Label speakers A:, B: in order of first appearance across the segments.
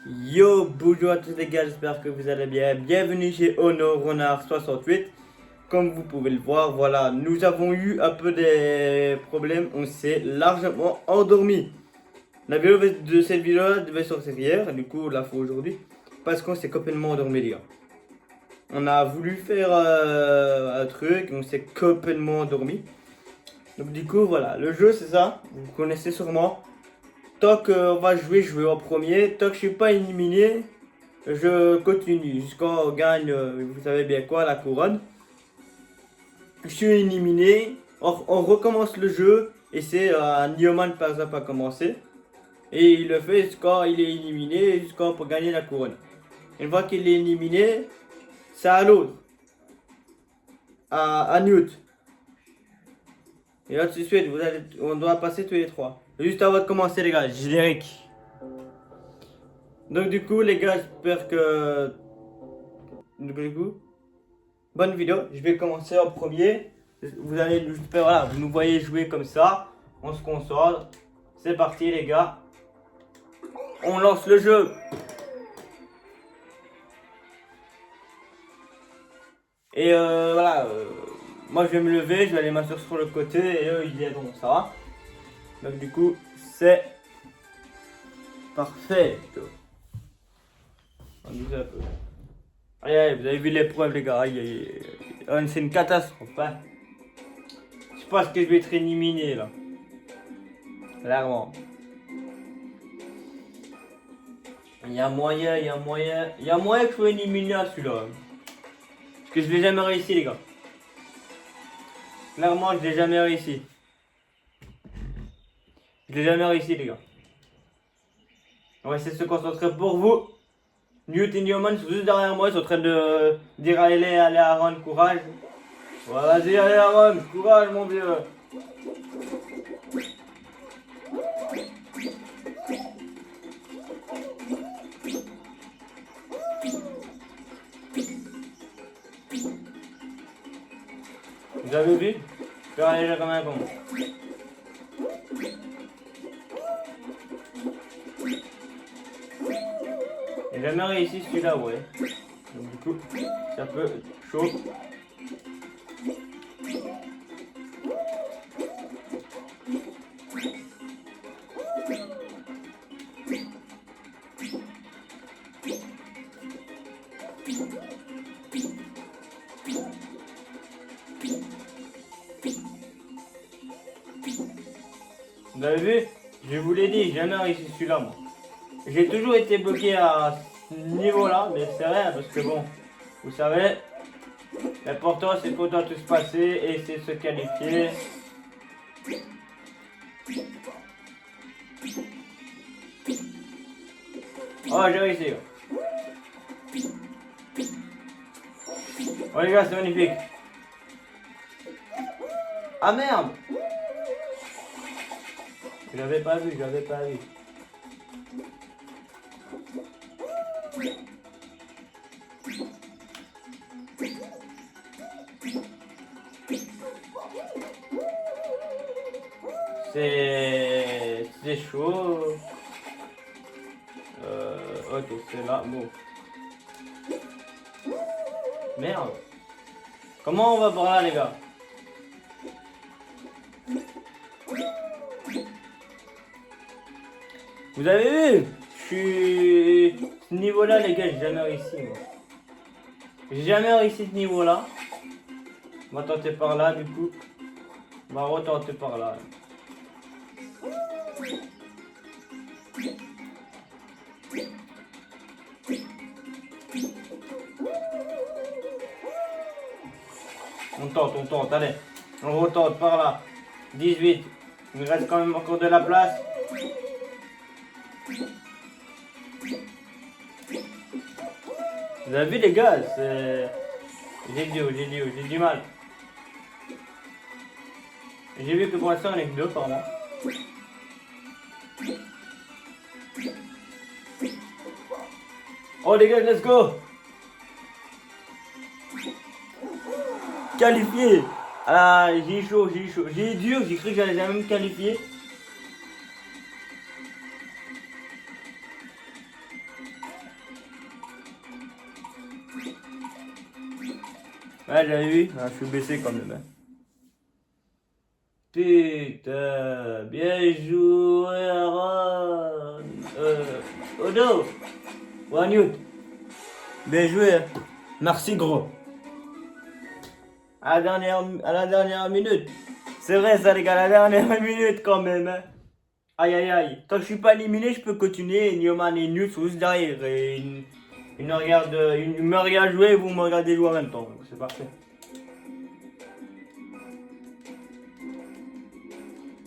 A: Yo, bonjour à tous les gars, j'espère que vous allez bien. Bienvenue chez Honor Renard 68. Comme vous pouvez le voir, voilà, nous avons eu un peu des problèmes. On s'est largement endormi. La vidéo de cette vidéo devait sortir hier, du coup, la faut aujourd'hui. Parce qu'on s'est complètement endormi, les gars. On a voulu faire un truc, on s'est complètement endormi. Donc, du coup, voilà, le jeu c'est ça, vous connaissez sûrement. Tant qu'on va jouer, je vais en premier. Tant que je suis pas éliminé, je continue jusqu'à on gagne, vous savez bien quoi, la couronne. Je suis éliminé, on recommence le jeu et c'est Newman par exemple a commencé. Et il le fait jusqu'à il est éliminé, jusqu'à pour gagner la couronne. Une fois qu'il est éliminé, c'est à l'autre, à Newt. Et là tout de suite, on doit passer tous les trois. Juste avant de commencer les gars, générique. Donc du coup les gars, j'espère que... Du coup, bonne vidéo, je vais commencer en premier. Vous allez, j'espère, voilà, vous nous voyez jouer comme ça. On se concentre. C'est parti les gars. On lance le jeu. Et voilà, moi je vais me lever, je vais aller m'asseoir sur le côté et eux ils viendront, ça va. Donc du coup, c'est parfait. On dit un peu. Allez, allez, vous avez vu l'épreuve les gars, c'est une catastrophe. Hein. Je pense que je vais être éliminé là. Clairement. Il y a moyen que je sois éliminé à celui-là. Parce que je l'ai jamais réussi les gars. Clairement, je l'ai jamais réussi. Je l'ai jamais réussi les gars. On va essayer de se concentrer pour vous. Newt et Newman sont juste derrière moi, ils sont en train de dire allez Aaron, courage. Ouais, vas-y, allez Aaron, courage mon vieux. Vous avez vu? Je vais aller comme un con. J'ai jamais réussi celui-là, ouais. Donc du coup, c'est un peu chaud. Vous avez vu? Je vous l'ai dit, j'ai jamais réussi celui-là, moi. J'ai toujours été bloqué à ce niveau-là, mais c'est rien, parce que bon, vous savez, l'important c'est qu'on doit tous passer et essayer de se qualifier. Oh, j'ai réussi. Oh les gars, c'est magnifique. Ah merde! J'avais pas vu. C'est chaud. Ok, c'est là. Bon. Merde. Comment on va par là, les gars? Vous avez vu? Je suis... Ce niveau-là, les gars, j'ai jamais réussi, moi. J'ai jamais réussi ce niveau-là. On va tenter par là, du coup. On va retenter par là. On tente, allez. On retente par là. 18. Il me reste quand même encore de la place. Vous avez vu les gars, c'est... J'ai du mal. J'ai vu que pour l'instant on est que deux par moi. Oh les gars, let's go! Qualifié! Ah, j'ai chaud. J'ai dur, j'ai cru que j'allais jamais me qualifier. Ouais, j'avais vu. Ah, je suis baissé quand même. Hein. Putain, bien joué, Aaron. Odo. One Newt. Bien joué. Hein. Merci, gros. À la dernière minute. C'est vrai, ça, les gars, à la dernière minute quand même. Hein. Aïe, aïe, aïe. Tant que je suis pas éliminé, je peux continuer. Newman et Newt sont juste derrière. Et ils me regardent jouer et vous me regardez jouer en même temps. C'est parfait.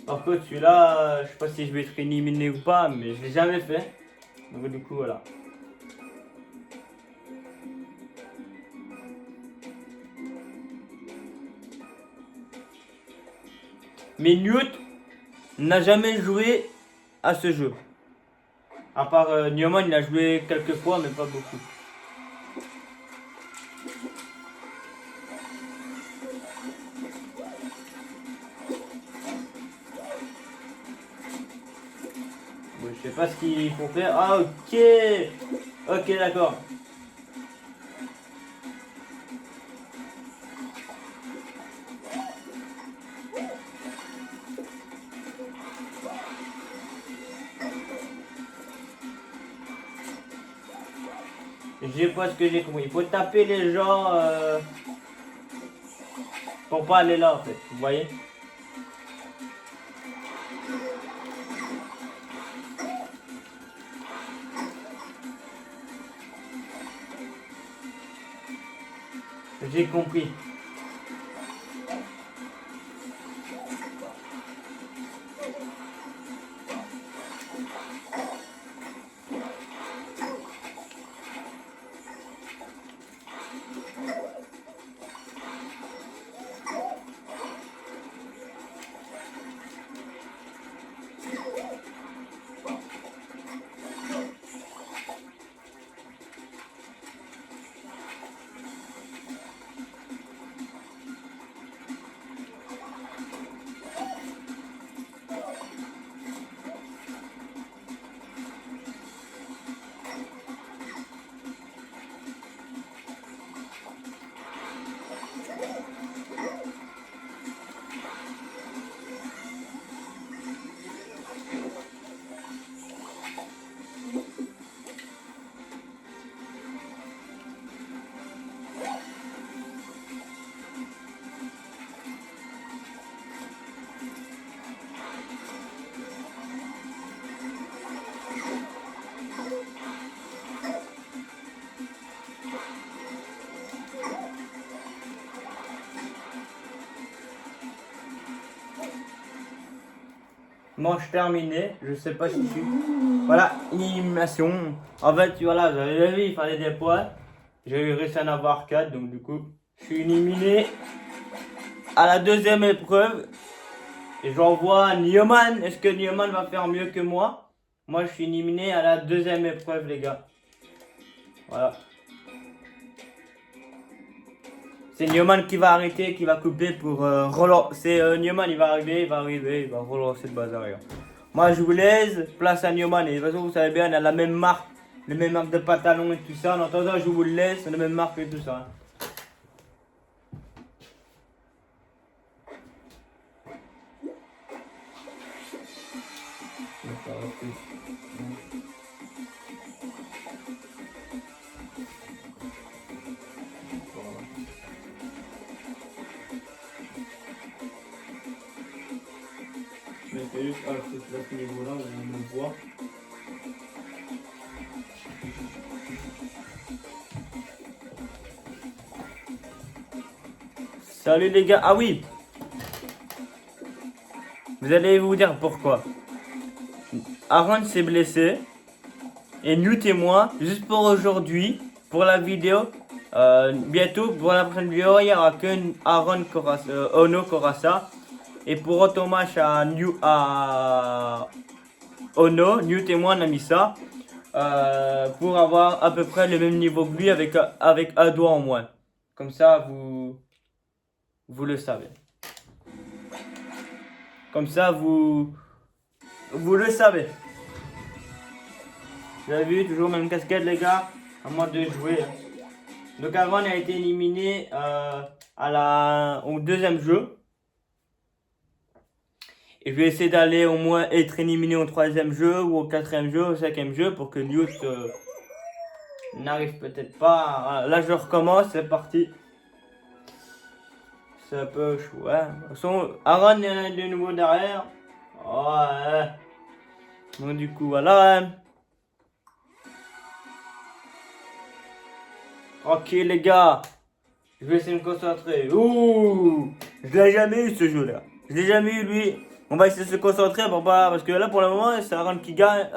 A: Par contre, celui-là, je sais pas si je vais être éliminé ou pas, mais je l'ai jamais fait. Donc du coup, voilà. Mais Newt n'a jamais joué à ce jeu. À part Newman, il a joué quelques fois, mais pas beaucoup. Bon, je sais pas ce qu'il faut faire. Ah, ok. Ok, d'accord. Je sais pas ce que j'ai compris. Il faut taper les gens pour pas aller là, en fait. Vous voyez? J'ai compris. Manche terminée, je sais pas si tu. Voilà, élimination. En fait, voilà, j'avais vu, il fallait des points. J'ai réussi à en avoir 4, donc du coup, je suis éliminé à la deuxième épreuve. Et j'envoie Newman. Est-ce que Newman va faire mieux que moi? Moi, je suis éliminé à la deuxième épreuve, les gars. Voilà. C'est Newman qui va arrêter, qui va couper pour relancer. C'est Newman, il va arriver, il va relancer le bazar. Moi, je vous laisse, place à Newman. Et de toute façon, vous savez bien, on a la même marque, les mêmes marques de pantalons et tout ça. En attendant, je vous le laisse, on a la même marque et tout ça. C'est juste à ce niveau-là où on me voit. Salut les gars. Ah oui. Vous allez vous dire pourquoi. Aaron s'est blessé. Et Newt et moi, juste pour aujourd'hui, pour la vidéo, bientôt pour la prochaine vidéo, il n'y aura que Aaron Ono Korasa. Et pour Automash à Ono, Newt et moi on a mis ça pour avoir à peu près le même niveau que lui avec un doigt en moins. Comme ça, vous le savez. Comme ça, vous le savez. Vous avez vu, toujours même casquette les gars, à moi de jouer. Donc Aaron a été éliminé au deuxième jeu. Et je vais essayer d'aller au moins être éliminé au troisième jeu, ou au quatrième jeu, au cinquième jeu, pour que Newt n'arrive peut-être pas. Voilà, là je recommence, c'est parti. C'est un peu chou, hein. De toute façon, Aaron est de nouveau derrière. Ouais. Bon, du coup, voilà. Hein. Tranquille, les gars. Je vais essayer de me concentrer. Ouh. Je l'ai jamais eu, ce jeu-là. Je l'ai jamais eu, lui. On va essayer de se concentrer pour pas. Parce que là, pour le moment, c'est Aaron qui gagne.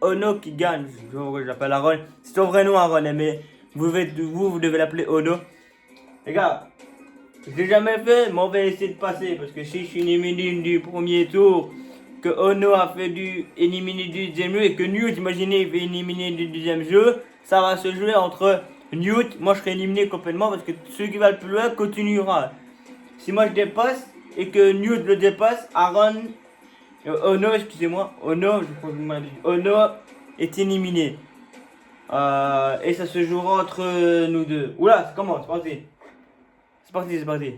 A: Ono qui gagne. Je l'appelle Aaron. C'est son vrai nom, Aaron, mais vous devez l'appeler Ono. Les gars. Je l'ai jamais fait, mais on va essayer de passer. Parce que si je suis éliminé du premier tour, que Ono a fait éliminer du deuxième jeu, et que Newt, imaginez, il fait éliminer du deuxième jeu, ça va se jouer entre Newt, moi je serai éliminé complètement, parce que celui qui va le plus loin continuera. Si moi je dépasse, et que Newt le dépasse, Aaron, Ono, excusez-moi, Ono, je crois que vous m'avez dit, Ono est éliminé. Et ça se jouera entre nous deux. Oula, ça commence, c'est parti. C'est parti, c'est parti.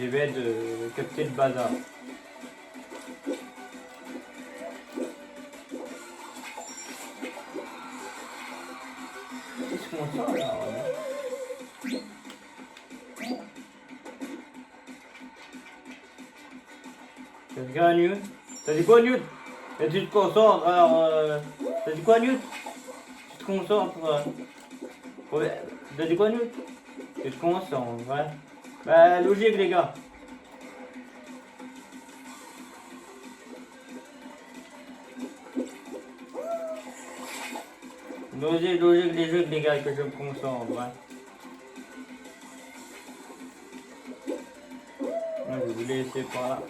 A: Je vais de capter le bazar. Qu'est-ce qu'on sort là? T'as dit Newt? T'as dit quoi, Newt? Et tu te concentres, alors. T'as dit quoi, Newt? Tu te concentres. Ouais. T'as dit quoi, Newt? Tu te concentres, ouais. Bah, logique, les gars. Logique, les gars, que je me concentre, ouais. Ouais, je voulais laisser par là.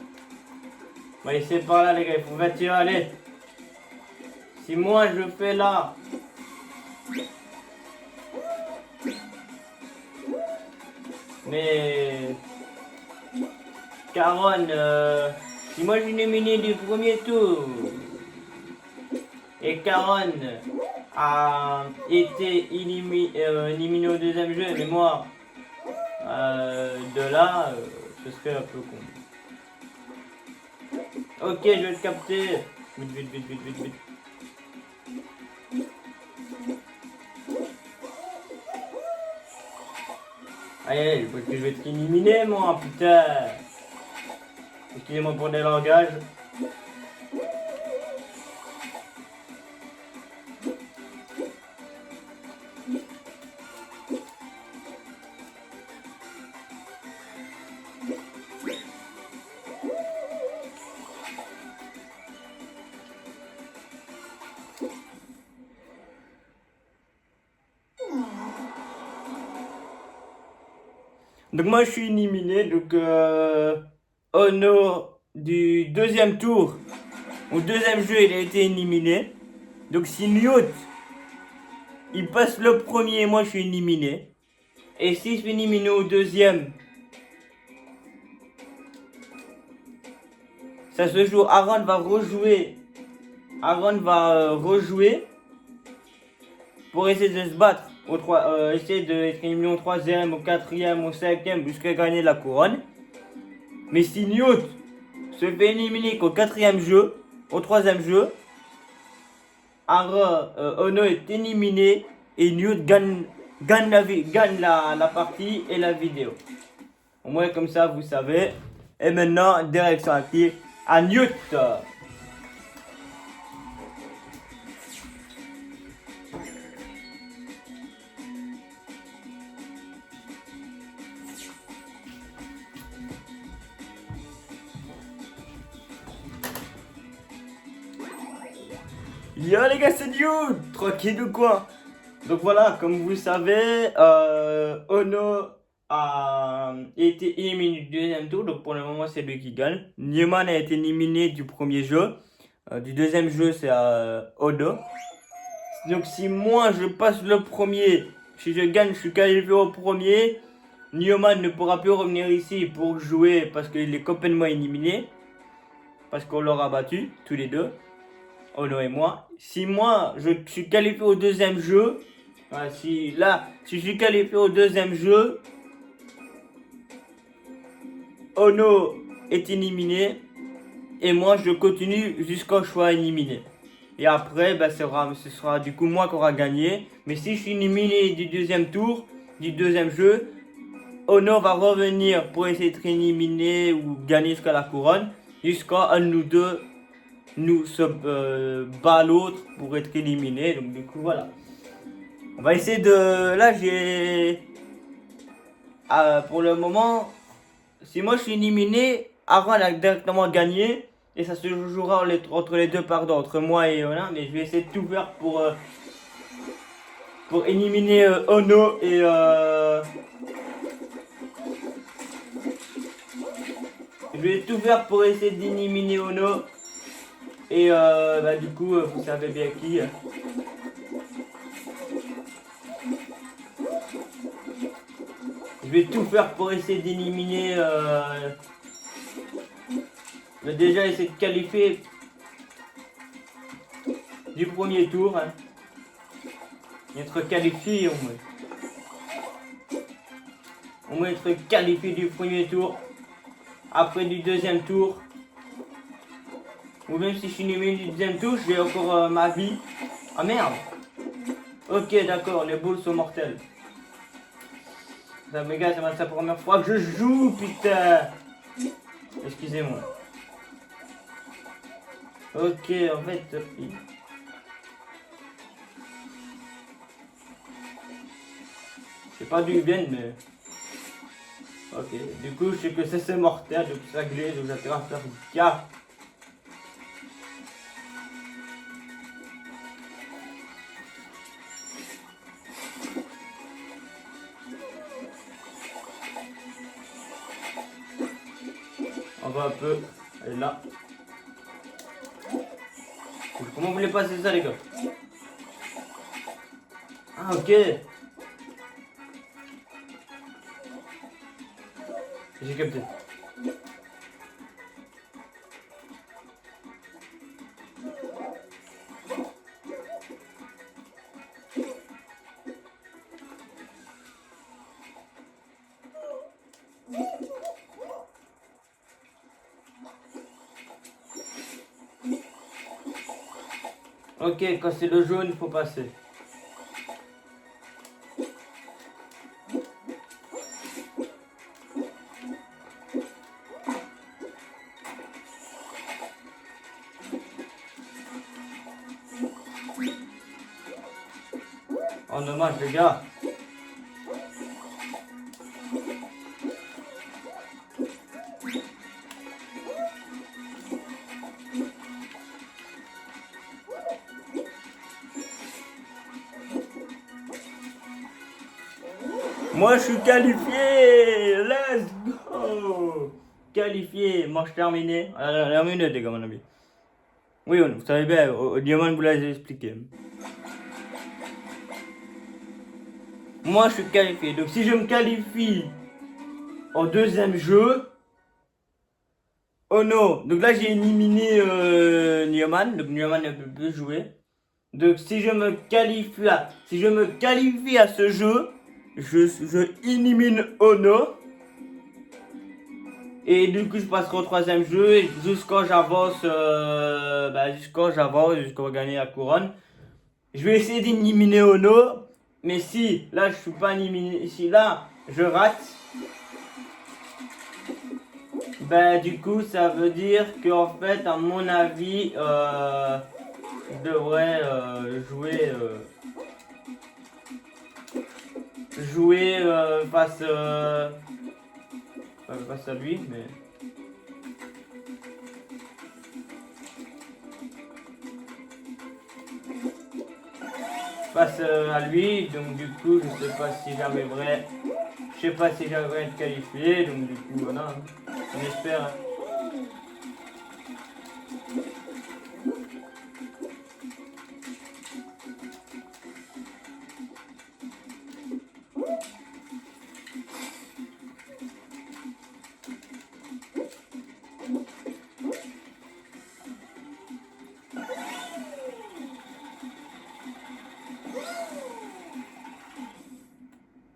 A: On va laisser par là, les gars, il faut 21, allez. Si moi je fais là. Mais. Caron, si moi je suis éliminé du premier tour. Et Caron a été éliminé au deuxième jeu, mais moi, de là, ce serait un peu con. Ok, je vais le capter. Vite. Allez, parce que je vais être éliminé, moi, putain. Excusez-moi pour des langages. Donc moi je suis éliminé, donc Ono du deuxième tour, au deuxième jeu il a été éliminé. Donc si Newt il passe le premier, moi je suis éliminé. Et si je suis éliminé au deuxième, ça se joue, Aaron va rejouer. Aaron va rejouer pour essayer de se battre. Essayer d'être éliminé au troisième, au quatrième, au cinquième, jusqu'à gagner la couronne. Mais si Newt se fait éliminer qu'au quatrième jeu, au troisième jeu, Ono est éliminé et Newt gagne la partie et la vidéo. Au moins comme ça vous savez. Et maintenant, direction active à Newt. Yo les gars, c'est Dude. Tranquille ou quoi? Donc voilà, comme vous le savez, Ono a été éliminé du deuxième tour. Donc pour le moment, c'est lui qui gagne. Newman a été éliminé du premier jeu. Du deuxième jeu, c'est Ono. Donc si moi je passe le premier, si je gagne, je suis qualifié au premier. Newman ne pourra plus revenir ici pour jouer parce qu'il est complètement éliminé. Parce qu'on l'aura battu, tous les deux. Ono et moi. Si moi je suis qualifié au deuxième jeu, si je suis qualifié au deuxième jeu, Ono est éliminé et moi je continue jusqu'à ce que je sois éliminé. Et après, ce sera du coup moi qui aura gagné. Mais si je suis éliminé du deuxième tour, du deuxième jeu, Ono va revenir pour essayer d'être éliminé ou gagner jusqu'à la couronne, jusqu'à un de nous deux nous se bat l'autre pour être éliminé. Donc du coup voilà. On va essayer de... Là j'ai... pour le moment, si moi je suis éliminé, Aaron a directement gagné. Et ça se jouera entre les deux, pardon, entre moi et Ona. Mais je vais essayer de tout faire pour éliminer Ono et... Je vais tout faire pour essayer d'éliminer Ono. Et du coup, vous savez bien qui. Je vais tout faire pour essayer d'éliminer. Déjà essayer de qualifier du premier tour. Hein. Être qualifié au moins. Au moins être qualifié du premier tour. Après du deuxième tour. Ou même si je suis éliminé du deuxième tour, j'ai encore ma vie. Ah merde. Ok d'accord, les boules sont mortelles. Ça, mes gars, c'est la première fois que je joue, putain. Excusez-moi. Ok, en fait... C'est pas du bien, mais... Ok, du coup, je sais que c'est mortel, donc ça glisse, donc j'ai à faire gaffe. On va un peu... Allez, là. Comment vous voulez passer ça, les gars? Ah, ok. J'ai capté. Ok, quand c'est le jaune, il faut passer. Oh, dommage, les gars. Moi, je suis qualifié. Let's go. Qualifié, manche terminée. La minute, les gars, mon ami. Oui, vous savez bien, au diamant, vous l'avez expliqué. Moi, je suis qualifié. Donc, si je me qualifie au deuxième jeu... Oh non. Donc là, j'ai éliminé Newman. Donc, Newman ne peut plus jouer. Donc, si je me qualifie à ce jeu, je élimine Ono. Et du coup, je passerai au troisième jeu et jusqu'à j'avance, jusqu'à gagner la couronne. Je vais essayer d'éliminer Ono. Mais si là, je suis pas éliminé, si là, je rate, du coup, ça veut dire qu'en fait, à mon avis, je devrais jouer face à lui, mais... face à lui. Donc du coup, je sais pas si j'arriverai. Je sais pas si j'arriverai à être qualifié. Donc du coup, voilà. On espère. Hein.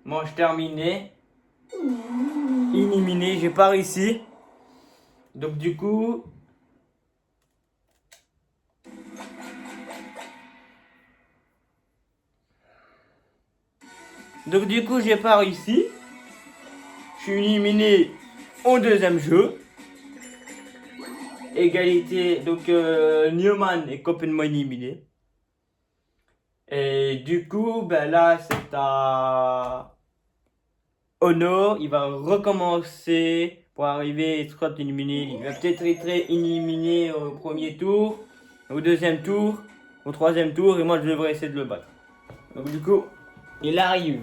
A: Manche terminée. Éliminé, j'ai pas réussi. Donc du coup. J'ai pas réussi. Je suis éliminé au deuxième jeu. Égalité, donc Newman est complètement éliminé. Et du coup, ben là, c'est à Honor. Il va recommencer pour arriver et Scott éliminé. Il va peut-être être éliminé au premier tour, au deuxième tour, au troisième tour. Et moi, je devrais essayer de le battre. Donc du coup, il arrive.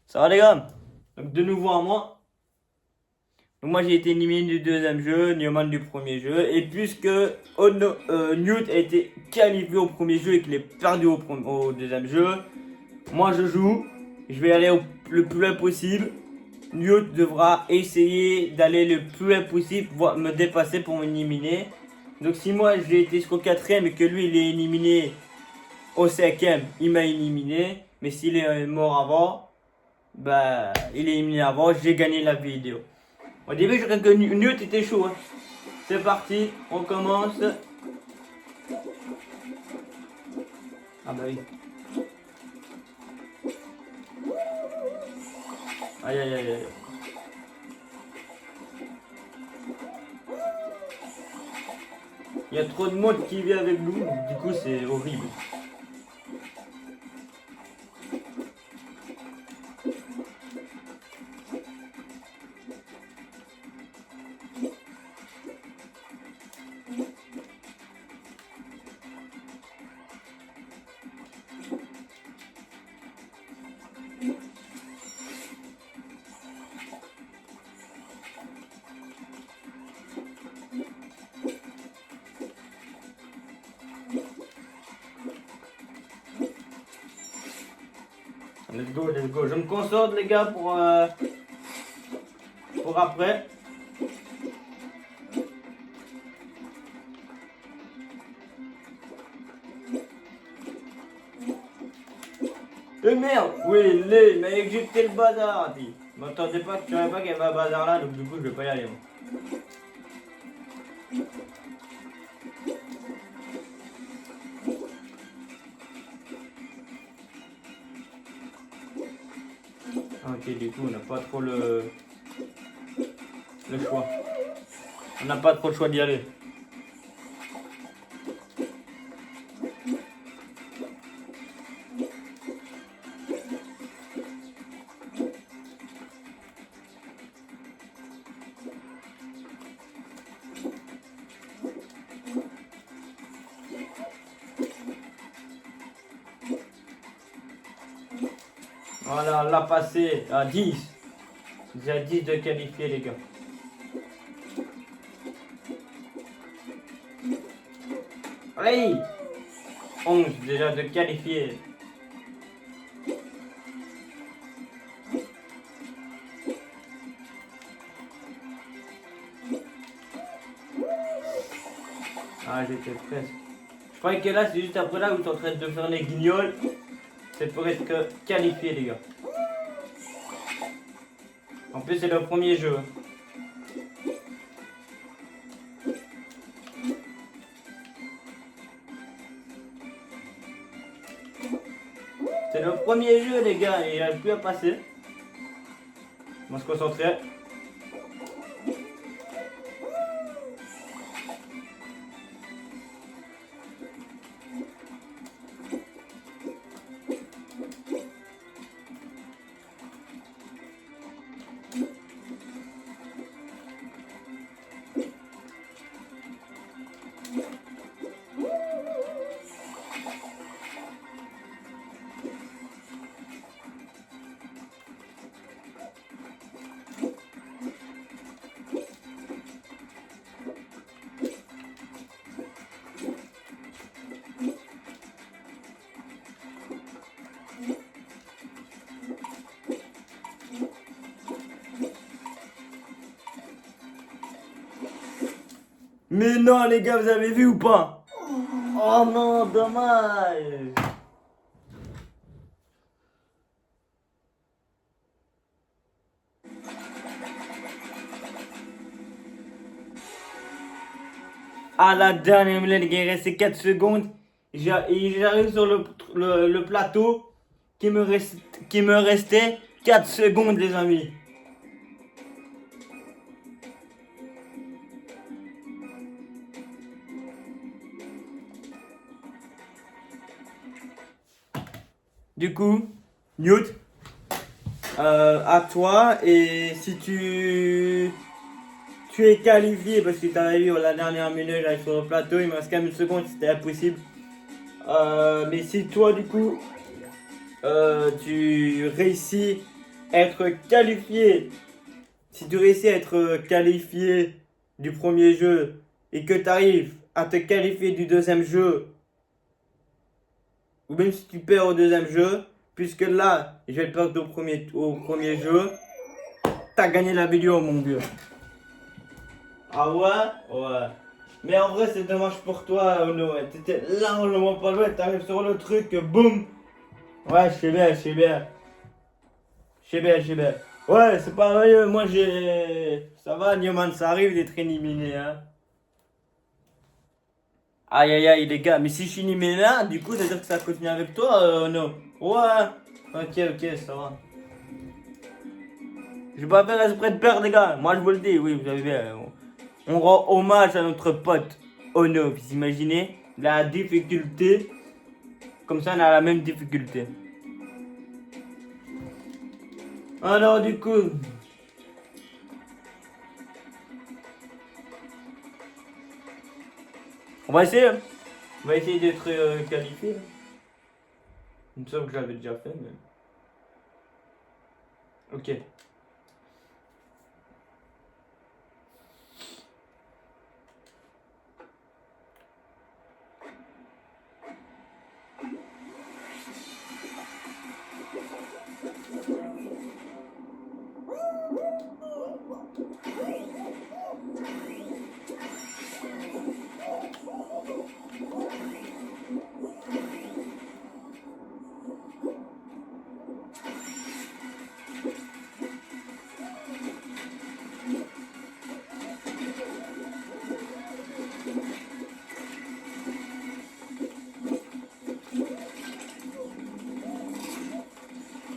A: Ça va les gars? Donc de nouveau à moi. Donc moi j'ai été éliminé du deuxième jeu, Newman du premier jeu. Et puisque Newt a été qualifié au premier jeu et qu'il est perdu au deuxième jeu, moi je joue. Je vais aller le plus loin possible. Newt devra essayer d'aller le plus loin possible, voire me dépasser pour m'éliminer. Donc si moi j'ai été jusqu'au quatrième et que lui il est éliminé au cinquième, il m'a éliminé. Mais s'il est mort avant, bah, il est éliminé avant, j'ai gagné la vidéo. Au début, je croyais que Newt était chaud. Hein. C'est parti, on commence. Ah bah oui. Aïe aïe aïe aïe. Il y a trop de monde qui vit avec nous, du coup c'est horrible. Let's go, let's go. Je me concentre les gars pour après. Et merde, oui, il m'a éjecté le bazar, dit. Je m'attendais pas, je savais pas qu'il y avait un bazar là, donc du coup je vais pas y aller. Moi. Ok, du coup on n'a pas trop le choix. On n'a pas trop le choix d'y aller. Voilà, on l'a passé à 10. Déjà 10 de qualifiés, les gars. Allez 11 déjà de qualifiés. Ah, j'étais presque. Je croyais que là, c'est juste après là où tu es en train de faire les guignols. C'est pour être qualifié, les gars. En plus, c'est le premier jeu. C'est le premier jeu, les gars, et il n'y a plus à passer. On va se concentrer. Mais non les gars, vous avez vu ou pas? Oh non, dommage. À la dernière minute, les gars, il restait 4 secondes. J'arrive sur le plateau qui me restait 4 secondes, les amis. Du coup, Newt, à toi, et si tu es qualifié, parce que tu avais vu à la dernière minute, j'arrive sur le plateau, il me reste quand même une seconde, c'était impossible. Mais si toi, du coup, tu réussis à être qualifié, si tu réussis à être qualifié du premier jeu et que tu arrives à te qualifier du deuxième jeu, ou même si tu perds au deuxième jeu, puisque là, je vais perdre au premier jeu, t'as gagné la vidéo, mon vieux. Ah ouais? Ouais. Mais en vrai, c'est dommage pour toi, Ono. T'étais largement pas loin, t'arrives sur le truc, boum. Ouais, je sais bien, je sais bien. Je sais bien, je sais bien. Ouais, c'est pareil, moi j'ai. Ça va, Newman, ça arrive d'être éliminé, hein. Aïe aïe aïe, les gars, mais si je suis éliminé là, du coup, ça veut dire que ça continue avec toi, Ono. Ouais. Ok, ok, ça va. Je vais pas faire exprès de perdre, les gars. Moi, je vous le dis, oui, vous avez bien. On rend hommage à notre pote Ono. Vous imaginez la difficulté. Comme ça, on a la même difficulté. Alors, du coup, on va essayer. On va essayer d'être qualifié. Il me semble que je l'avais déjà fait, mais. Ok.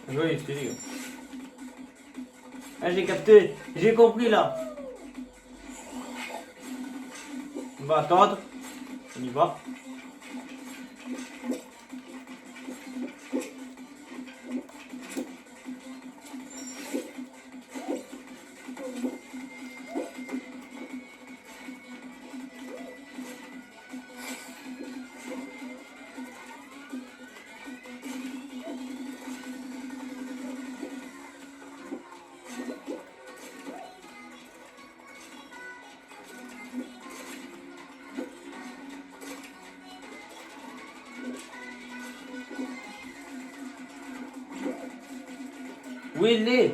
A: Oui, c'est sûr. Ah, j'ai capté. J'ai compris là. On va attendre. On y va. Où il est?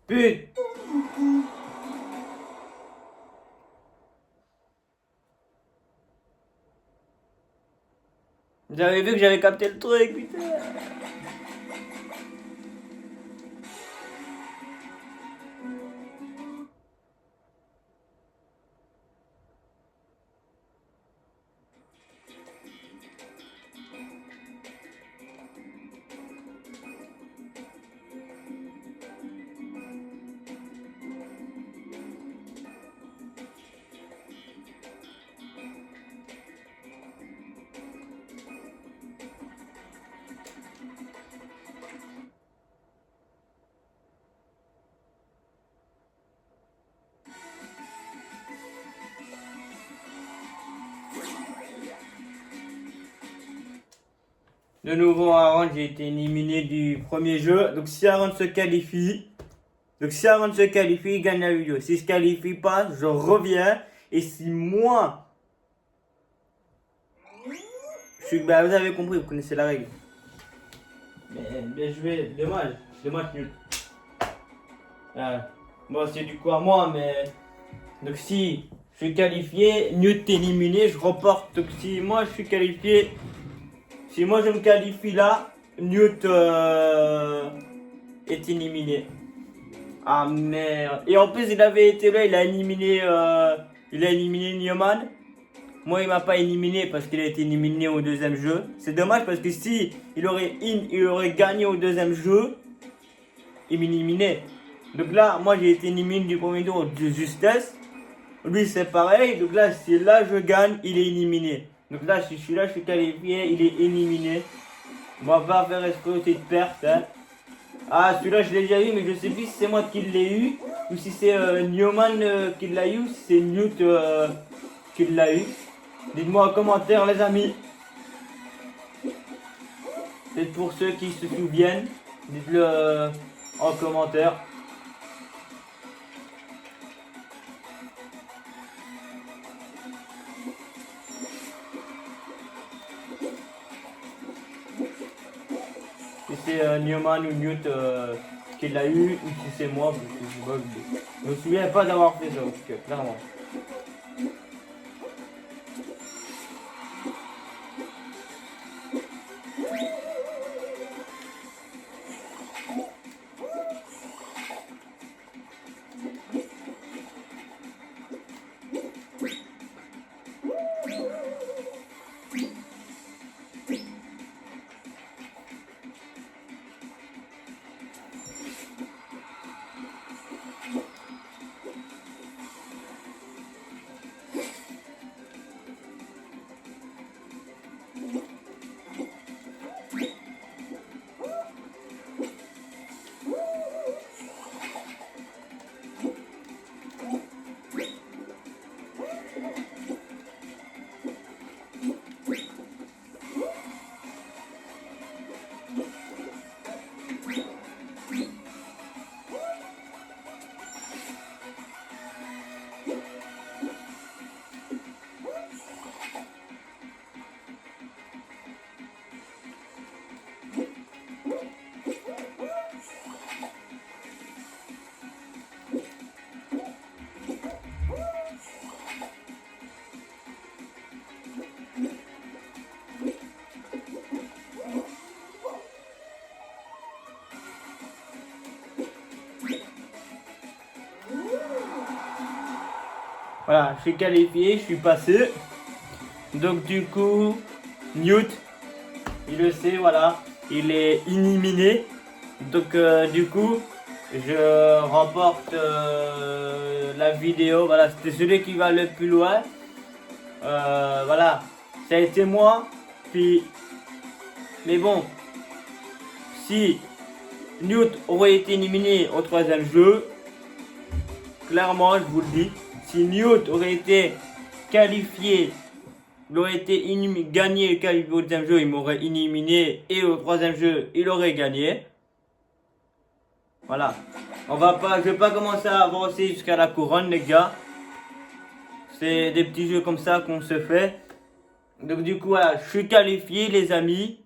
A: Putain. J'avais vu que j'avais capté le truc, putain. De nouveau, Aaron, j'ai été éliminé du premier jeu. Donc si Aaron se qualifie, il gagne la vidéo. Si je ne se qualifie pas, je reviens. Et si moi, bah, vous avez compris, vous connaissez la règle. Mais bien joué, dommage nul. Bon, c'est du coup à moi, mais donc si je suis qualifié, Newt est éliminé, je reporte. Donc si moi je suis qualifié. Si moi je me qualifie là, Newt est éliminé. Ah merde. Et en plus il avait été là, il a éliminé Newman. Moi il m'a pas éliminé parce qu'il a été éliminé au deuxième jeu. C'est dommage parce que si il aurait gagné au deuxième jeu, il m'éliminait. Donc là, moi j'ai été éliminé du premier tour de justesse. Lui c'est pareil. Donc là, si là je gagne, il est éliminé. Donc là, si je suis là, je suis qualifié, il est éliminé. On va pas faire exploiter de perte. Hein. Ah, celui-là, je l'ai déjà eu, mais je sais plus si c'est moi qui l'ai eu, ou si c'est Newman qui l'a eu, ou si c'est Newt qui l'a eu. Dites-moi en commentaire, les amis. C'est pour ceux qui se souviennent. Dites-le en commentaire. Si c'est Newman ou Newt qui l'a eu, ou si c'est moi, je me souviens pas d'avoir fait ça, en tout cas, clairement. Voilà, je suis qualifié, je suis passé. Donc du coup, Newt, il le sait, voilà, il est éliminé. Donc du coup, je remporte la vidéo. Voilà, c'était celui qui va le plus loin. Voilà, ça a été moi. Puis, mais bon, si Newt aurait été éliminé au troisième jeu, clairement, je vous le dis, si Newt aurait été qualifié, il aurait été gagné et qualifié au deuxième jeu, il m'aurait éliminé et au troisième jeu, il aurait gagné. Voilà. Je vais pas commencer à avancer jusqu'à la couronne, les gars. C'est des petits jeux comme ça qu'on se fait. Donc du coup, voilà, je suis qualifié, les amis.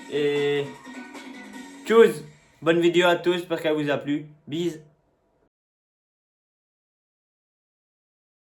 A: Et tchuss. Bonne vidéo à tous, j'espère qu'elle vous a plu. Bisous.